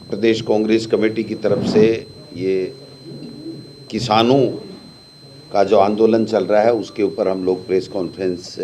प्रदेश Congress committee की तरफ से ये किसानों का जो आंदोलन चल रहा है उसके ऊपर हम लोग प्रेस कॉन्फ्रेंस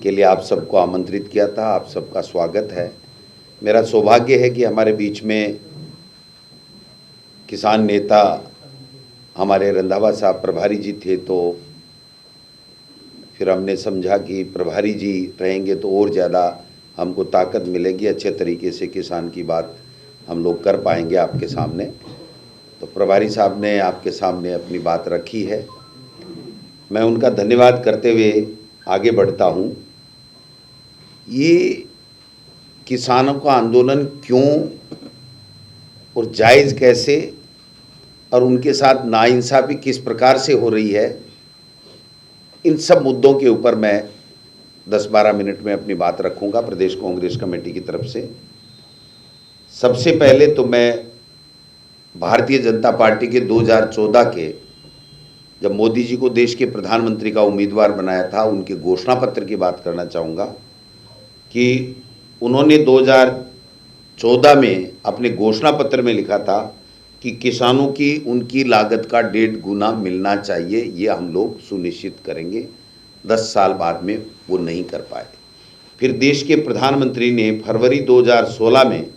के लिए आप सबको आमंत्रित किया था। आप सबका स्वागत है। मेरा सौभाग्य है कि हमारे बीच में किसान नेता हमारे रंधावा साहब प्रभारी जी थे, तो फिर हमने समझा कि प्रभारी जी रहेंगे तो और ज़्यादा हमको ताकत मिलेगी, अच्छे तरीके से किसान की बात हम लोग कर पाएंगे आपके सामने। तो प्रभारी साहब ने आपके सामने अपनी बात रखी है। मैं उनका धन्यवाद करते हुए आगे बढ़ता हूँ। ये किसानों का आंदोलन क्यों और जायज़ कैसे और उनके साथ नाइंसाफ़ी किस प्रकार से हो रही है, इन सब मुद्दों के ऊपर मैं 10-12 मिनट में अपनी बात रखूंगा प्रदेश कांग्रेस कमेटी की तरफ से। सबसे पहले तो मैं भारतीय जनता पार्टी के 2014 के जब मोदी जी को देश के प्रधानमंत्री का उम्मीदवार बनाया था, उनके घोषणा पत्र की बात करना चाहूँगा कि उन्होंने 2014 में अपने घोषणा पत्र में लिखा था कि किसानों की उनकी लागत का 1.5 गुना मिलना चाहिए, ये हम लोग सुनिश्चित करेंगे। 10 साल बाद में वो नहीं कर पाए। फिर देश के प्रधानमंत्री ने फरवरी 2016 में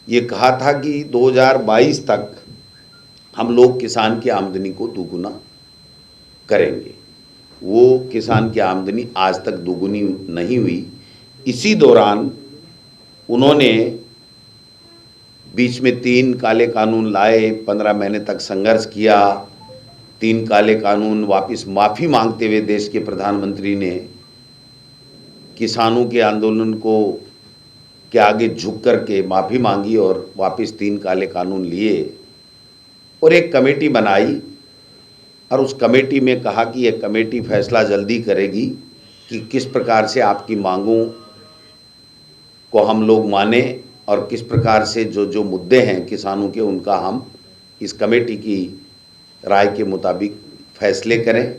ये कहा था कि 2022 तक हम लोग किसान की आमदनी को दोगुना करेंगे। वो किसान की आमदनी आज तक दोगुनी नहीं हुई। इसी दौरान उन्होंने बीच में 3 काले कानून लाए, 15 महीने तक संघर्ष किया। 3 काले कानून वापस माफ़ी मांगते हुए देश के प्रधानमंत्री ने किसानों के आंदोलन को के आगे झुक करके माफ़ी मांगी और वापस 3 काले कानून लिए और एक कमेटी बनाई। और उस कमेटी में कहा कि यह कमेटी फैसला जल्दी करेगी कि किस प्रकार से आपकी मांगों को हम लोग माने और किस प्रकार से जो मुद्दे हैं किसानों के, उनका हम इस कमेटी की राय के मुताबिक फैसले करें,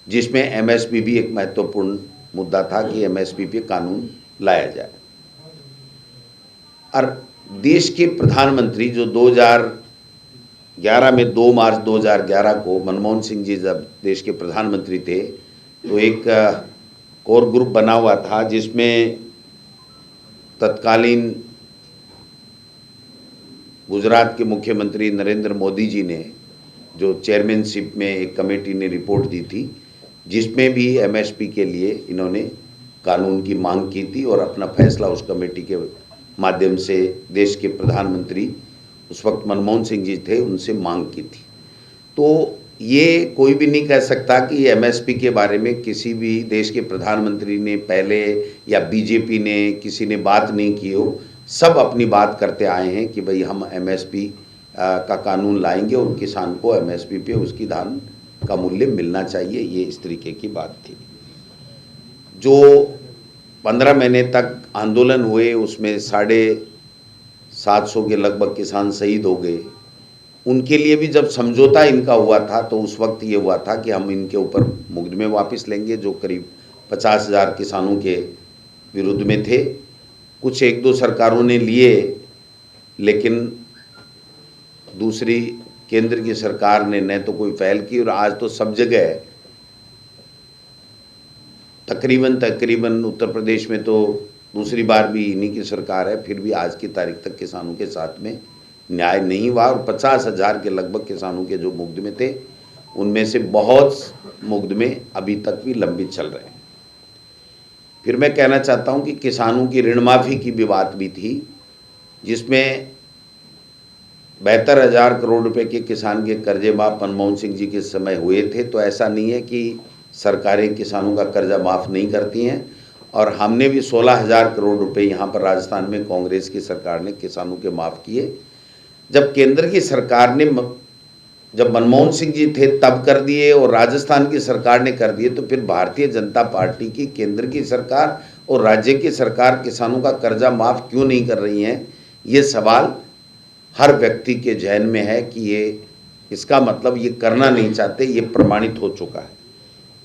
जिसमें एमएसपी भी एक महत्वपूर्ण मुद्दा था कि एमएसपी पे कानून लाया जाए। और देश के प्रधानमंत्री जो 2011 में 2 मार्च 2011 को मनमोहन सिंह जी जब देश के प्रधानमंत्री थे, तो एक कोर ग्रुप बना हुआ था जिसमें तत्कालीन गुजरात के मुख्यमंत्री नरेंद्र मोदी जी ने जो चेयरमैनशिप में एक कमेटी ने रिपोर्ट दी थी, जिसमें भी एमएसपी के लिए इन्होंने कानून की मांग की थी और अपना फैसला उस कमेटी के माध्यम से देश के प्रधानमंत्री उस वक्त मनमोहन सिंह जी थे, उनसे मांग की थी। तो ये कोई भी नहीं कह सकता कि एमएसपी के बारे में किसी भी देश के प्रधानमंत्री ने पहले या बीजेपी ने किसी ने बात नहीं की हो। सब अपनी बात करते आए हैं कि भाई हम एमएसपी का कानून लाएंगे और किसान को एमएसपी पे उसकी धान का मूल्य मिलना चाहिए। ये इस तरीके की बात थी। जो 15 महीने तक आंदोलन हुए उसमें 750 के लगभग किसान शहीद हो गए। उनके लिए भी जब समझौता इनका हुआ था तो उस वक्त ये हुआ था कि हम इनके ऊपर मुकदमे वापस लेंगे जो करीब 50,000 किसानों के विरुद्ध में थे। कुछ 1-2 सरकारों ने लिए, लेकिन दूसरी केंद्र की सरकार ने न तो कोई पहल की और आज तो सब जगह तकरीबन उत्तर प्रदेश में तो दूसरी बार भी इन्हीं की सरकार है, फिर भी आज की तारीख तक किसानों के साथ में न्याय नहीं हुआ और 50,000 के लगभग किसानों के जो मुकदमे थे उनमें से बहुत मुकदमे अभी तक भी लंबित चल रहे हैं। फिर मैं कहना चाहता हूं कि किसानों की ऋण माफ़ी की भी बात भी थी, जिसमें 72,000 करोड़ रुपए के किसान के कर्जे माफ़ मनमोहन सिंह जी के समय हुए थे। तो ऐसा नहीं है कि सरकारें किसानों का कर्जा माफ़ नहीं करती हैं, और हमने भी 16,000 करोड़ रुपए यहाँ पर राजस्थान में कांग्रेस की सरकार ने किसानों के माफ़ किए। जब केंद्र की सरकार ने जब मनमोहन सिंह जी थे तब कर दिए और राजस्थान की सरकार ने कर दिए, तो फिर भारतीय जनता पार्टी की केंद्र की सरकार और राज्य की सरकार किसानों का कर्जा माफ़ क्यों नहीं कर रही हैं, ये सवाल हर व्यक्ति के जहन में है कि ये इसका मतलब ये करना नहीं चाहते, ये प्रमाणित हो चुका है।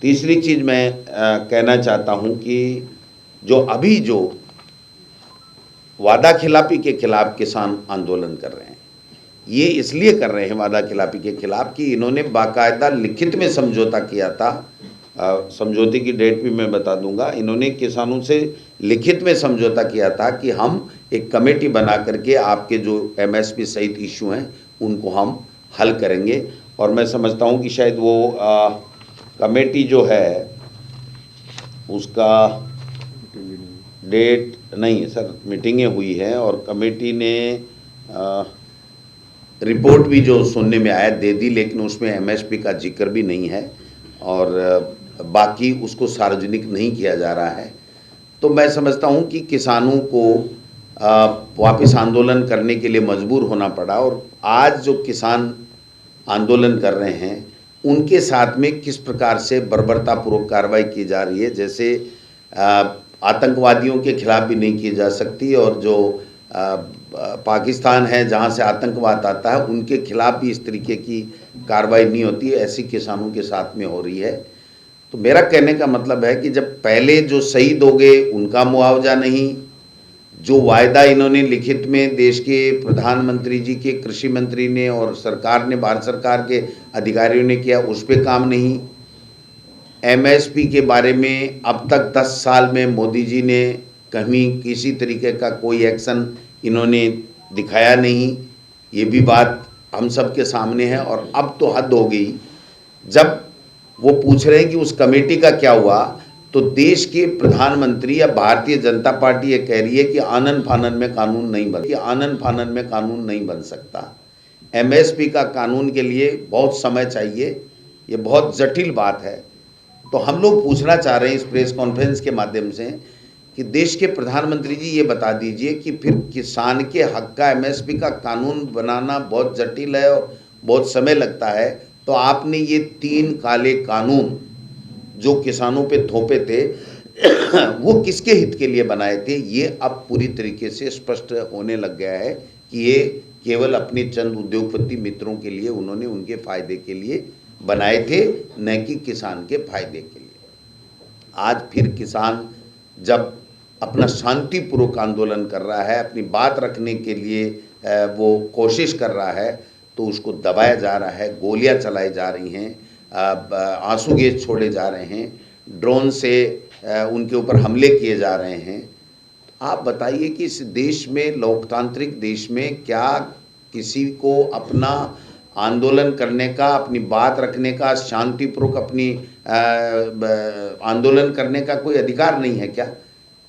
तीसरी चीज़ मैं कहना चाहता हूँ कि जो वादा खिलाफी के खिलाफ किसान आंदोलन कर रहे हैं। ये इसलिए कर रहे हैं वादा खिलाफी के खिलाफ कि इन्होंने बाकायदा लिखित में समझौता किया था। समझौते की डेट भी मैं बता दूंगा। इन्होंने किसानों से लिखित में समझौता किया था कि हम एक कमेटी बना करके आपके जो एमएसपी सहित इशू हैं उनको हम हल करेंगे। और मैं समझता हूं कि शायद वो कमेटी जो है उसका डेट नहीं है सर, मीटिंगें हुई हैं और कमेटी ने रिपोर्ट भी जो सुनने में आया दे दी, लेकिन उसमें एमएसपी का जिक्र भी नहीं है और बाकी उसको सार्वजनिक नहीं किया जा रहा है। तो मैं समझता हूं कि किसानों को वापस आंदोलन करने के लिए मजबूर होना पड़ा और आज जो किसान आंदोलन कर रहे हैं उनके साथ में किस प्रकार से बर्बरतापूर्वक कार्रवाई की जा रही है, जैसे आतंकवादियों के खिलाफ भी नहीं की जा सकती और जो पाकिस्तान है जहां से आतंकवाद आता है उनके खिलाफ भी इस तरीके की कार्रवाई नहीं होती है, ऐसी किसानों के साथ में हो रही है। तो मेरा कहने का मतलब है कि जब पहले जो शहीद हो गए उनका मुआवजा नहीं, जो वायदा इन्होंने लिखित में देश के प्रधानमंत्री जी के, कृषि मंत्री ने और सरकार ने, भारत सरकार के अधिकारियों ने किया, उस पर काम नहीं। एमएसपी के बारे में अब तक 10 साल में मोदी जी ने कहीं किसी तरीके का कोई एक्शन इन्होंने दिखाया नहीं, ये भी बात हम सब के सामने है। और अब तो हद हो गई, जब वो पूछ रहे हैं कि उस कमेटी का क्या हुआ, तो देश के प्रधानमंत्री या भारतीय जनता पार्टी ये कह रही है कि आनन फानन में कानून नहीं बन सकता। एमएसपी का कानून के लिए बहुत समय चाहिए, ये बहुत जटिल बात है। तो हम लोग पूछना चाह रहे हैं इस प्रेस कॉन्फ्रेंस के माध्यम से कि देश के प्रधानमंत्री जी ये बता दीजिए कि फिर किसान के हक का एमएसपी का कानून बनाना बहुत जटिल है और बहुत समय लगता है, तो आपने ये 3 काले कानून जो किसानों पे थोपे थे वो किसके हित के लिए बनाए थे? ये अब पूरी तरीके से स्पष्ट होने लग गया है कि ये केवल अपने चंद उद्योगपति मित्रों के लिए, उन्होंने उनके फायदे के लिए बनाए थे, न कि किसान के फायदे के लिए। आज फिर किसान जब अपना शांतिपूर्वक आंदोलन कर रहा है, अपनी बात रखने के लिए वो कोशिश कर रहा है, तो उसको दबाया जा रहा है, गोलियां चलाई जा रही हैं, आंसू गैस छोड़े जा रहे हैं, ड्रोन से उनके ऊपर हमले किए जा रहे हैं। आप बताइए कि इस देश में, लोकतांत्रिक देश में, क्या किसी को अपना आंदोलन करने का, अपनी बात रखने का, शांतिपूर्वक अपनी आंदोलन करने का कोई अधिकार नहीं है क्या?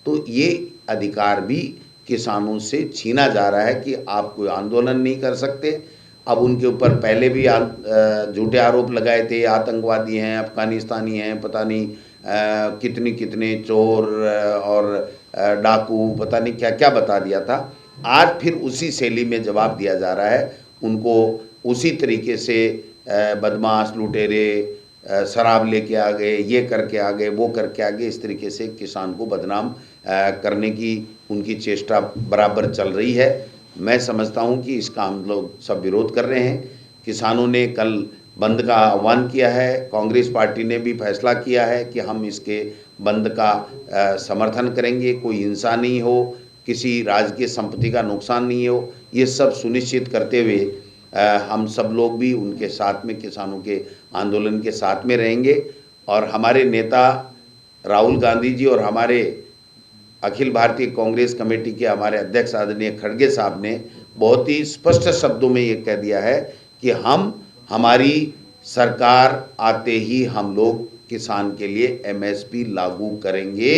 तो ये अधिकार भी किसानों से छीना जा रहा है कि आप कोई आंदोलन नहीं कर सकते। अब उनके ऊपर पहले भी झूठे आरोप लगाए थे, आतंकवादी हैं, अफगानिस्तानी हैं, पता नहीं कितने कितने चोर और डाकू, पता नहीं क्या क्या बता दिया था। आज फिर उसी शैली में जवाब दिया जा रहा है उनको, उसी तरीके से बदमाश, लुटेरे, शराब लेके आ गए, ये करके आ गए, वो करके आ गए, इस तरीके से किसान को बदनाम करने की उनकी चेष्टा बराबर चल रही है। मैं समझता हूं कि इसका हम लोग सब विरोध कर रहे हैं। किसानों ने कल बंद का आह्वान किया है, कांग्रेस पार्टी ने भी फैसला किया है कि हम इसके बंद का समर्थन करेंगे। कोई हिंसा नहीं हो, किसी राजकीय संपत्ति का नुकसान नहीं हो, ये सब सुनिश्चित करते हुए हम सब लोग भी उनके साथ में, किसानों के आंदोलन के साथ में रहेंगे। और हमारे नेता राहुल गांधी जी और हमारे अखिल भारतीय कांग्रेस कमेटी के हमारे अध्यक्ष आदरणीय खड़गे साहब ने बहुत ही स्पष्ट शब्दों में ये कह दिया है कि हमारी सरकार आते ही हम लोग किसान के लिए एमएसपी लागू करेंगे।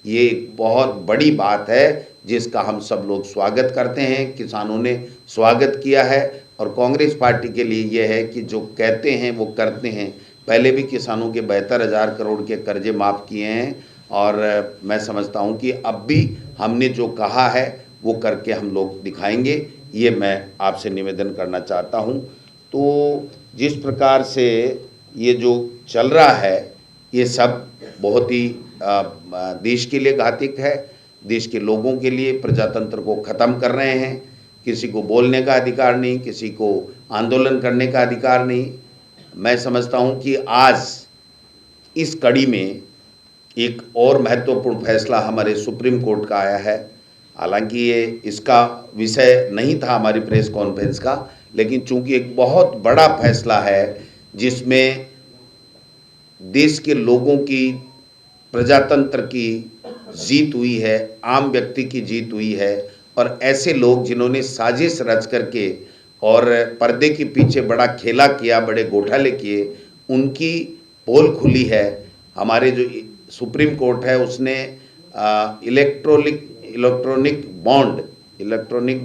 ये एक बहुत बड़ी बात है जिसका हम सब लोग स्वागत करते हैं, किसानों ने स्वागत किया है। और कांग्रेस पार्टी के लिए ये है कि जो कहते हैं वो करते हैं। पहले भी किसानों के 72,000 करोड़ के कर्जे माफ़ किए हैं और मैं समझता हूं कि अब भी हमने जो कहा है वो करके हम लोग दिखाएंगे, ये मैं आपसे निवेदन करना चाहता हूं। तो जिस प्रकार से ये जो चल रहा है ये सब बहुत ही देश के लिए घातक है, देश के लोगों के लिए, प्रजातंत्र को ख़त्म कर रहे हैं। किसी को बोलने का अधिकार नहीं, किसी को आंदोलन करने का अधिकार नहीं। मैं समझता हूं कि आज इस कड़ी में एक और महत्वपूर्ण फैसला हमारे सुप्रीम कोर्ट का आया है। हालांकि ये इसका विषय नहीं था हमारी प्रेस कॉन्फ्रेंस का, लेकिन चूंकि एक बहुत बड़ा फैसला है जिसमें देश के लोगों की, प्रजातंत्र की जीत हुई है, आम व्यक्ति की जीत हुई है, और ऐसे लोग जिन्होंने साजिश रच करके और पर्दे के पीछे बड़ा खेला किया, बड़े घोटाले किए, उनकी पोल खुली है। हमारे जो सुप्रीम कोर्ट है उसने इलेक्ट्रॉनिक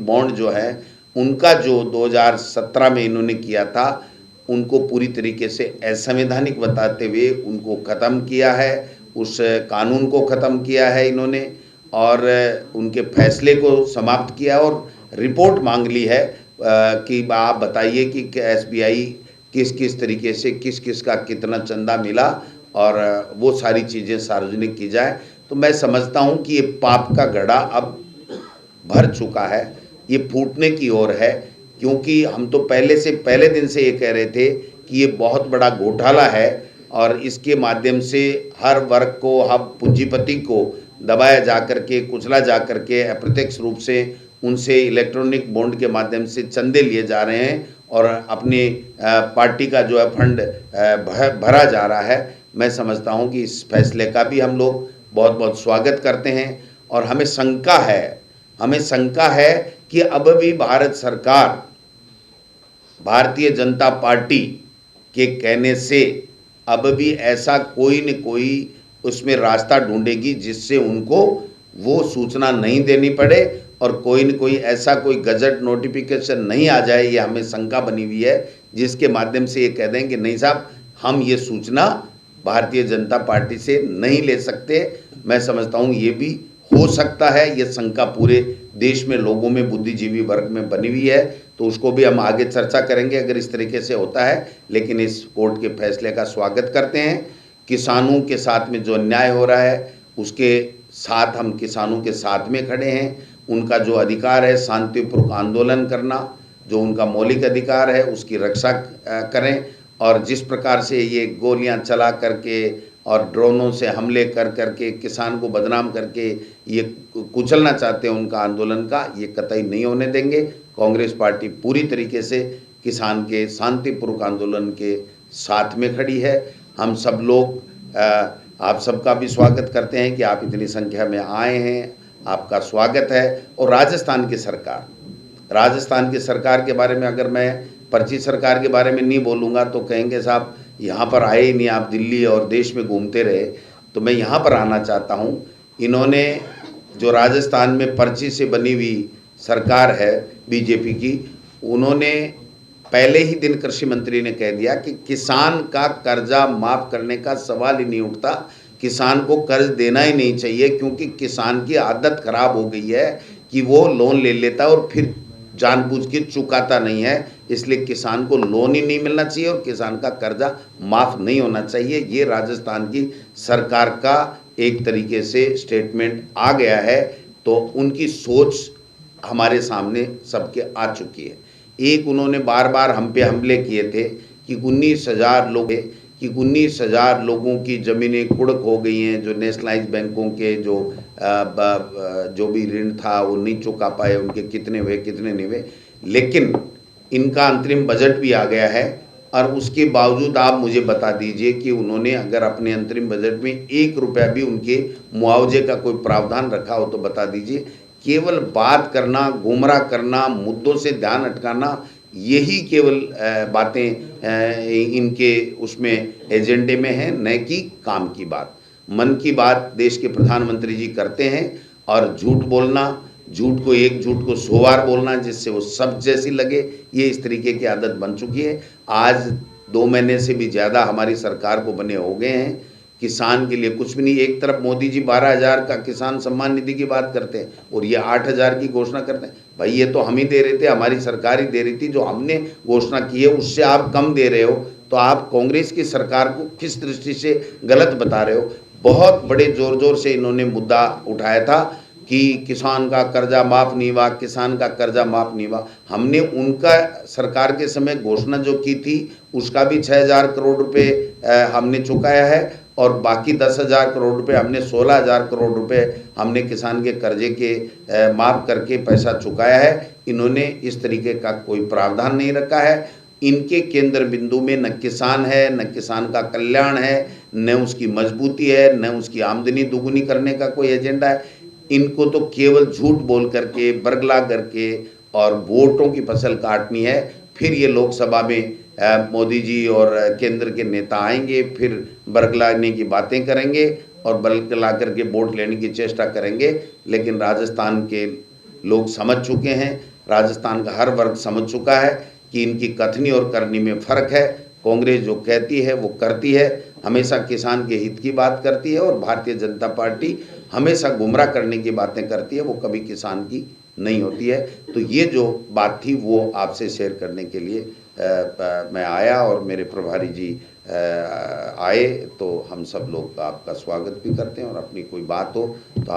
बॉन्ड जो है उनका जो 2017 में इन्होंने किया था, उनको पूरी तरीके से असंवैधानिक बताते हुए उनको ख़त्म किया है, उस कानून को ख़त्म किया है इन्होंने, और उनके फैसले को समाप्त किया और रिपोर्ट मांग ली है कि आप बताइए कि SBI किस किस तरीके से किस किस का कितना चंदा मिला, और वो सारी चीज़ें सार्वजनिक की जाए। तो मैं समझता हूँ कि ये पाप का घड़ा अब भर चुका है, ये फूटने की ओर है, क्योंकि हम तो पहले दिन से ये कह रहे थे कि ये बहुत बड़ा घोटाला है और इसके माध्यम से हर वर्ग को, हर पूंजीपति को दबाया जा करके, कुचला जा करके, अप्रत्यक्ष रूप से उनसे इलेक्ट्रॉनिक बॉन्ड के माध्यम से चंदे लिए जा रहे हैं और अपनी पार्टी का जो है फंड भरा जा रहा है। मैं समझता हूं कि इस फैसले का भी हम लोग बहुत बहुत स्वागत करते हैं, और हमें शंका है कि अब भी भारत सरकार भारतीय जनता पार्टी के कहने से अब भी ऐसा कोई न कोई उसमें रास्ता ढूंढेगी जिससे उनको वो सूचना नहीं देनी पड़े और कोई न कोई ऐसा कोई गजट नोटिफिकेशन नहीं आ जाए, ये हमें शंका बनी हुई है, जिसके माध्यम से ये कह दें कि नहीं साहब, हम ये सूचना भारतीय जनता पार्टी से नहीं ले सकते। मैं समझता हूँ ये भी हो सकता है, ये शंका पूरे देश में लोगों में, बुद्धिजीवी वर्ग में बनी हुई है, तो उसको भी हम आगे चर्चा करेंगे अगर इस तरीके से होता है। लेकिन इस कोर्ट के फैसले का स्वागत करते हैं। किसानों के साथ में जो अन्याय हो रहा है उसके साथ हम किसानों के साथ में खड़े हैं। उनका जो अधिकार है शांतिपूर्वक आंदोलन करना, जो उनका मौलिक अधिकार है, उसकी रक्षा करें। और जिस प्रकार से ये गोलियां चला करके और ड्रोनों से हमले कर करके किसान को बदनाम करके ये कुचलना चाहते हैं उनका आंदोलन का, ये कतई नहीं होने देंगे। कांग्रेस पार्टी पूरी तरीके से किसान के शांतिपूर्वक आंदोलन के साथ में खड़ी है। हम सब लोग आप सबका भी स्वागत करते हैं कि आप इतनी संख्या में आए हैं, आपका स्वागत है। और राजस्थान की सरकार के बारे में अगर मैं पर्ची सरकार के बारे में नहीं बोलूँगा तो कहेंगे साहब यहाँ पर आए ही नहीं, आप दिल्ली और देश में घूमते रहे। तो मैं यहाँ पर आना चाहता हूँ। इन्होंने जो राजस्थान में पर्ची से बनी हुई सरकार है बीजेपी की, उन्होंने पहले ही दिन कृषि मंत्री ने कह दिया कि किसान का कर्जा माफ़ करने का सवाल ही नहीं उठता, किसान को कर्ज देना ही नहीं चाहिए, क्योंकि किसान की आदत खराब हो गई है कि वो लोन ले लेता और फिर जानबूझ के चुकाता नहीं है। इसलिए किसान को लोन ही नहीं मिलना चाहिए और किसान का कर्जा माफ़ नहीं होना चाहिए। ये राजस्थान की सरकार का एक तरीके से स्टेटमेंट आ गया है। तो उनकी सोच हमारे सामने सबके आ चुकी है। एक उन्होंने बार बार हम पे हमले किए थे कि 19,000 लोगों की ज़मीनें कुड़क हो गई हैं, जो नेशनलाइज बैंकों के जो भी ऋण था वो नहीं चुका पाए, उनके कितने हुए कितने नहीं हुए। लेकिन इनका अंतरिम बजट भी आ गया है और उसके बावजूद आप मुझे बता दीजिए कि उन्होंने अगर अपने अंतरिम बजट में 1 रुपया भी उनके मुआवजे का कोई प्रावधान रखा हो तो बता दीजिए। केवल बात करना, गुमराह करना, मुद्दों से ध्यान अटकाना, यही केवल बातें इनके उसमें एजेंडे में हैं, न कि काम की बात। मन की बात देश के प्रधानमंत्री जी करते हैं और झूठ बोलना, झूठ को 100 बार बोलना जिससे वो सब जैसी लगे, ये इस तरीके की आदत बन चुकी है। आज 2 महीने से भी ज़्यादा हमारी सरकार को बने हो गए हैं, किसान के लिए कुछ भी नहीं। एक तरफ मोदी जी 12,000 का किसान सम्मान निधि की बात करते हैं और ये 8,000 की घोषणा करते हैं। भाई ये तो हम ही दे रहे थे, हमारी सरकार ही दे रही थी, जो हमने घोषणा की है उससे आप कम दे रहे हो, तो आप कांग्रेस की सरकार को किस दृष्टि से गलत बता रहे हो। बहुत बड़े जोर से इन्होंने मुद्दा उठाया था कि किसान का कर्जा माफ़ नहीं हुआ, किसान का कर्जा माफ़ नहीं हुआ। हमने उनका सरकार के समय घोषणा जो की थी उसका भी 6,000 करोड़ रुपए हमने चुकाया है और बाकी 10,000 करोड़ रुपए हमने 16,000 करोड़ रुपए हमने किसान के कर्जे के माफ़ करके पैसा चुकाया है। इन्होंने इस तरीके का कोई प्रावधान नहीं रखा है। इनके केंद्र बिंदु में न किसान है, न किसान का कल्याण है, न उसकी मजबूती है, न उसकी आमदनी दोगुनी करने का कोई एजेंडा है। इनको तो केवल झूठ बोल करके, बरगला करके और वोटों की फसल काटनी है। फिर ये लोकसभा में मोदी जी और केंद्र के नेता आएंगे, फिर बरगलाने की बातें करेंगे और बरगला करके वोट लेने की चेष्टा करेंगे। लेकिन राजस्थान के लोग समझ चुके हैं, राजस्थान का हर वर्ग समझ चुका है कि इनकी कथनी और करनी में फ़र्क है। कांग्रेस जो कहती है वो करती है, हमेशा किसान के हित की बात करती है, और भारतीय जनता पार्टी हमेशा गुमराह करने की बातें करती है, वो कभी किसान की नहीं होती है। तो ये जो बात थी वो आपसे शेयर करने के लिए मैं आया, और मेरे प्रभारी जी आए, तो हम सब लोग आपका स्वागत भी करते हैं, और अपनी कोई बात हो तो